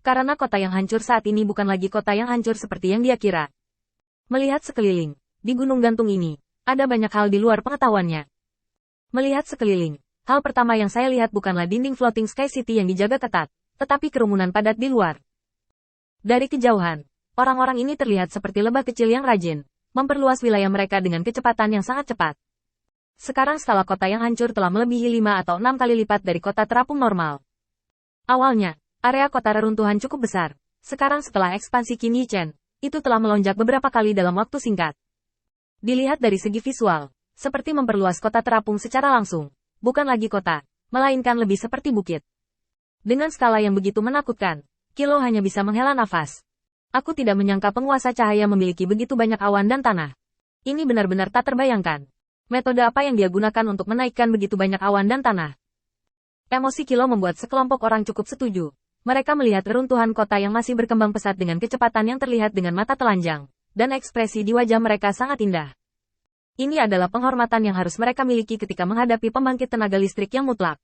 Karena kota yang hancur saat ini bukan lagi kota yang hancur seperti yang dia kira. Melihat sekeliling, di gunung gantung ini, ada banyak hal di luar pengetahuannya. Melihat sekeliling, hal pertama yang saya lihat bukanlah dinding floating sky city yang dijaga ketat, tetapi kerumunan padat di luar. Dari kejauhan, orang-orang ini terlihat seperti lebah kecil yang rajin, memperluas wilayah mereka dengan kecepatan yang sangat cepat. Sekarang skala kota yang hancur telah melebihi 5 atau 6 kali lipat dari kota terapung normal. Awalnya, area kota reruntuhan cukup besar. Sekarang setelah ekspansi Qin Yi Chen, itu telah melonjak beberapa kali dalam waktu singkat. Dilihat dari segi visual, seperti memperluas kota terapung secara langsung. Bukan lagi kota, melainkan lebih seperti bukit. Dengan skala yang begitu menakutkan, Kilo hanya bisa menghela nafas. Aku tidak menyangka penguasa cahaya memiliki begitu banyak awan dan tanah. Ini benar-benar tak terbayangkan. Metode apa yang dia gunakan untuk menaikkan begitu banyak awan dan tanah? Emosi Kilo membuat sekelompok orang cukup setuju. Mereka melihat reruntuhan kota yang masih berkembang pesat dengan kecepatan yang terlihat dengan mata telanjang, dan ekspresi di wajah mereka sangat indah. Ini adalah penghormatan yang harus mereka miliki ketika menghadapi pembangkit tenaga listrik yang mutlak.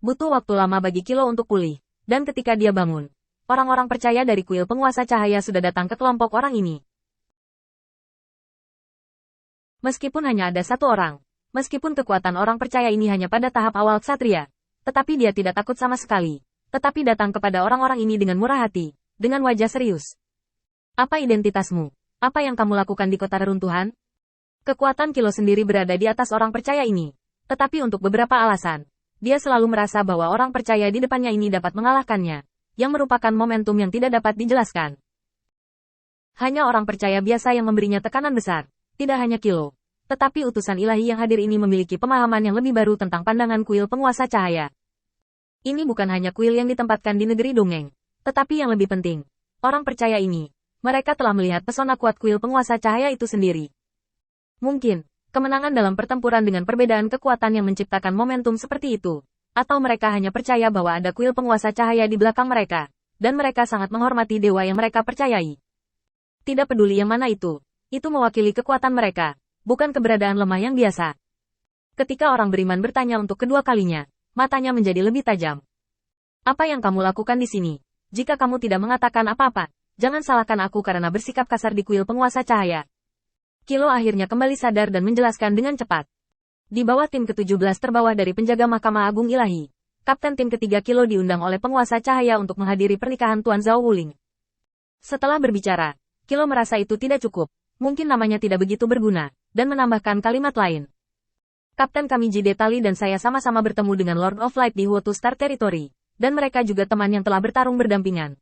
Butuh waktu lama bagi Kilo untuk pulih, dan ketika dia bangun, orang-orang percaya dari kuil penguasa cahaya sudah datang ke kelompok orang ini. Meskipun hanya ada satu orang, meskipun kekuatan orang percaya ini hanya pada tahap awal ksatria, tetapi dia tidak takut sama sekali. Tetapi datang kepada orang-orang ini dengan murah hati, dengan wajah serius. Apa identitasmu? Apa yang kamu lakukan di kota reruntuhan? Kekuatan Kilo sendiri berada di atas orang percaya ini. Tetapi untuk beberapa alasan, dia selalu merasa bahwa orang percaya di depannya ini dapat mengalahkannya, yang merupakan momentum yang tidak dapat dijelaskan. Hanya orang percaya biasa yang memberinya tekanan besar, tidak hanya Kilo. Tetapi utusan ilahi yang hadir ini memiliki pemahaman yang lebih baru tentang pandangan kuil penguasa cahaya. Ini bukan hanya kuil yang ditempatkan di negeri dongeng, tetapi yang lebih penting, orang percaya ini, mereka telah melihat pesona kuat kuil penguasa cahaya itu sendiri. Mungkin, kemenangan dalam pertempuran dengan perbedaan kekuatan yang menciptakan momentum seperti itu, atau mereka hanya percaya bahwa ada kuil penguasa cahaya di belakang mereka, dan mereka sangat menghormati dewa yang mereka percayai. Tidak peduli yang mana itu mewakili kekuatan mereka, bukan keberadaan lemah yang biasa. Ketika orang beriman bertanya untuk kedua kalinya, matanya menjadi lebih tajam. Apa yang kamu lakukan di sini? Jika kamu tidak mengatakan apa-apa, jangan salahkan aku karena bersikap kasar di kuil penguasa cahaya. Kilo akhirnya kembali sadar dan menjelaskan dengan cepat. Di bawah tim ke-17 terbawah dari penjaga Mahkamah Agung Ilahi, Kapten tim ketiga Kilo diundang oleh penguasa cahaya untuk menghadiri pernikahan Tuan Zhao Wuling. Setelah berbicara, Kilo merasa itu tidak cukup, mungkin namanya tidak begitu berguna, dan menambahkan kalimat lain. Kapten kami Jide Tali dan saya sama-sama bertemu dengan Lord of Light di Huotu Star Territory, dan mereka juga teman yang telah bertarung berdampingan.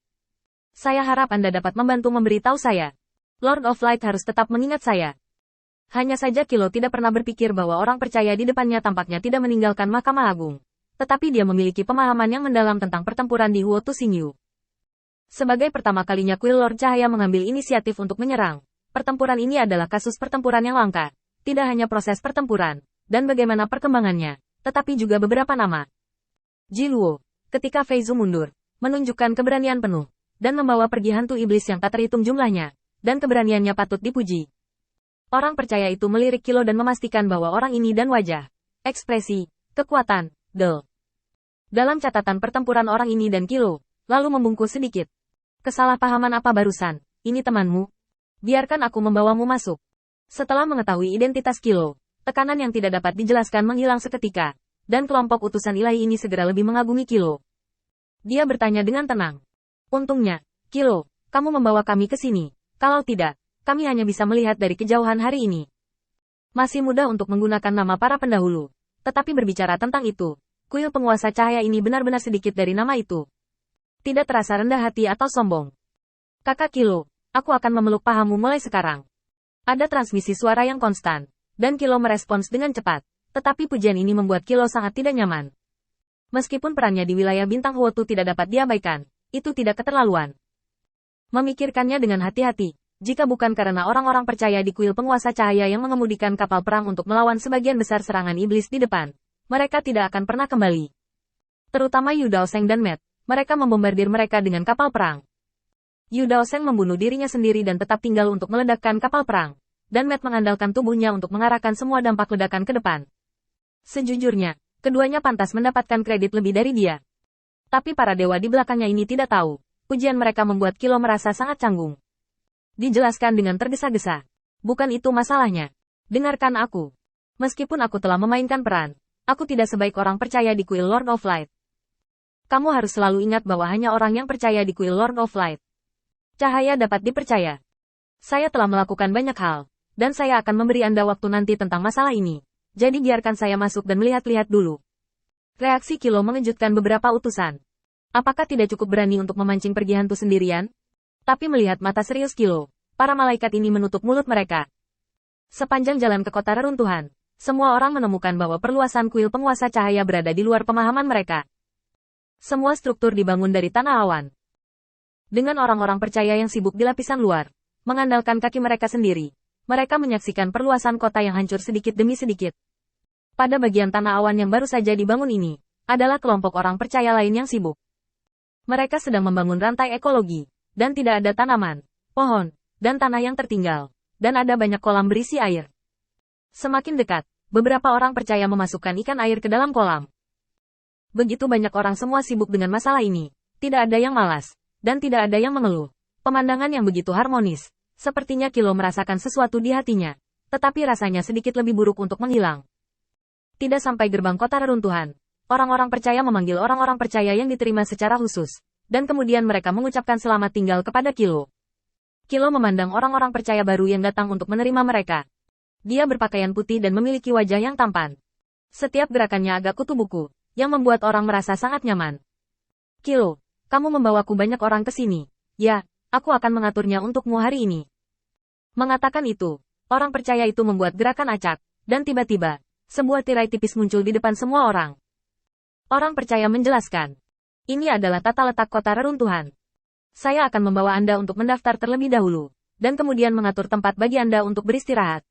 Saya harap Anda dapat membantu memberitahu saya. Lord of Light harus tetap mengingat saya. Hanya saja Kilo tidak pernah berpikir bahwa orang percaya di depannya tampaknya tidak meninggalkan Mahkamah Agung. Tetapi dia memiliki pemahaman yang mendalam tentang pertempuran di Huotu Xingyu. Sebagai pertama kalinya kuil Lord Cahaya mengambil inisiatif untuk menyerang, pertempuran ini adalah kasus pertempuran yang langka. Tidak hanya proses pertempuran, dan bagaimana perkembangannya, tetapi juga beberapa nama. Ji Luo, ketika Fei Zhu mundur, menunjukkan keberanian penuh, dan membawa pergi hantu iblis yang tak terhitung jumlahnya, dan keberaniannya patut dipuji. Orang percaya itu melirik Kilo dan memastikan bahwa orang ini dan wajah, ekspresi, kekuatan, dalam catatan pertempuran orang ini dan Kilo, lalu membungkuk sedikit. Kesalahpahaman apa barusan? Ini temanmu? Biarkan aku membawamu masuk. Setelah mengetahui identitas Kilo, tekanan yang tidak dapat dijelaskan menghilang seketika, dan kelompok utusan ilahi ini segera lebih mengagumi Kilo. Dia bertanya dengan tenang. Untungnya, Kilo, kamu membawa kami ke sini. Kalau tidak, kami hanya bisa melihat dari kejauhan hari ini. Masih mudah untuk menggunakan nama para pendahulu. Tetapi berbicara tentang itu, kuil penguasa cahaya ini benar-benar sedikit dari nama itu. Tidak terasa rendah hati atau sombong. Kakak Kilo, aku akan memeluk pahamu mulai sekarang. Ada transmisi suara yang konstan. Dan Kilo merespons dengan cepat, tetapi pujian ini membuat Kilo sangat tidak nyaman. Meskipun perannya di wilayah bintang Huotu tidak dapat diabaikan, itu tidak keterlaluan. Memikirkannya dengan hati-hati, jika bukan karena orang-orang percaya di kuil penguasa cahaya yang mengemudikan kapal perang untuk melawan sebagian besar serangan iblis di depan, mereka tidak akan pernah kembali. Terutama Yu Daoseng dan Matt, mereka membombardir mereka dengan kapal perang. Yu Daoseng membunuh dirinya sendiri dan tetap tinggal untuk meledakkan kapal perang. Dan Matt mengandalkan tubuhnya untuk mengarahkan semua dampak ledakan ke depan. Sejujurnya, keduanya pantas mendapatkan kredit lebih dari dia. Tapi para dewa di belakangnya ini tidak tahu. Pujian mereka membuat Kilo merasa sangat canggung. Dijelaskan dengan tergesa-gesa. Bukan itu masalahnya. Dengarkan aku. Meskipun aku telah memainkan peran, aku tidak sebaik orang percaya di kuil Lord of Light. Kamu harus selalu ingat bahwa hanya orang yang percaya di kuil Lord of Light. Cahaya dapat dipercaya. Saya telah melakukan banyak hal, dan saya akan memberi Anda waktu nanti tentang masalah ini. Jadi biarkan saya masuk dan melihat-lihat dulu. Reaksi Kilo mengejutkan beberapa utusan. Apakah tidak cukup berani untuk memancing pergi hantu sendirian? Tapi melihat mata serius Kilo, para malaikat ini menutup mulut mereka. Sepanjang jalan ke kota reruntuhan, semua orang menemukan bahwa perluasan kuil penguasa cahaya berada di luar pemahaman mereka. Semua struktur dibangun dari tanah awan. Dengan orang-orang percaya yang sibuk di lapisan luar, mengandalkan kaki mereka sendiri, mereka menyaksikan perluasan kota yang hancur sedikit demi sedikit. Pada bagian tanah awan yang baru saja dibangun ini, adalah kelompok orang percaya lain yang sibuk. Mereka sedang membangun rantai ekologi, dan tidak ada tanaman, pohon, dan tanah yang tertinggal, dan ada banyak kolam berisi air. Semakin dekat, beberapa orang percaya memasukkan ikan air ke dalam kolam. Begitu banyak orang semua sibuk dengan masalah ini, tidak ada yang malas, dan tidak ada yang mengeluh. Pemandangan yang begitu harmonis, sepertinya Kilo merasakan sesuatu di hatinya, tetapi rasanya sedikit lebih buruk untuk menghilang. Tidak sampai gerbang kota reruntuhan, orang-orang percaya memanggil orang-orang percaya yang diterima secara khusus, dan kemudian mereka mengucapkan selamat tinggal kepada Kilo. Kilo memandang orang-orang percaya baru yang datang untuk menerima mereka. Dia berpakaian putih dan memiliki wajah yang tampan. Setiap gerakannya agak kutu buku, yang membuat orang merasa sangat nyaman. Kilo, kamu membawaku banyak orang ke sini. Ya, aku akan mengaturnya untukmu hari ini. Mengatakan itu, orang percaya itu membuat gerakan acak, dan tiba-tiba, sebuah tirai tipis muncul di depan semua orang. Orang percaya menjelaskan, ini adalah tata letak kota reruntuhan. Saya akan membawa Anda untuk mendaftar terlebih dahulu, dan kemudian mengatur tempat bagi Anda untuk beristirahat.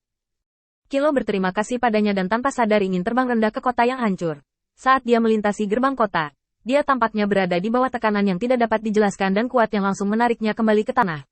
Kilo berterima kasih padanya dan tanpa sadar ingin terbang rendah ke kota yang hancur. Saat dia melintasi gerbang kota, dia tampaknya berada di bawah tekanan yang tidak dapat dijelaskan dan kuat yang langsung menariknya kembali ke tanah.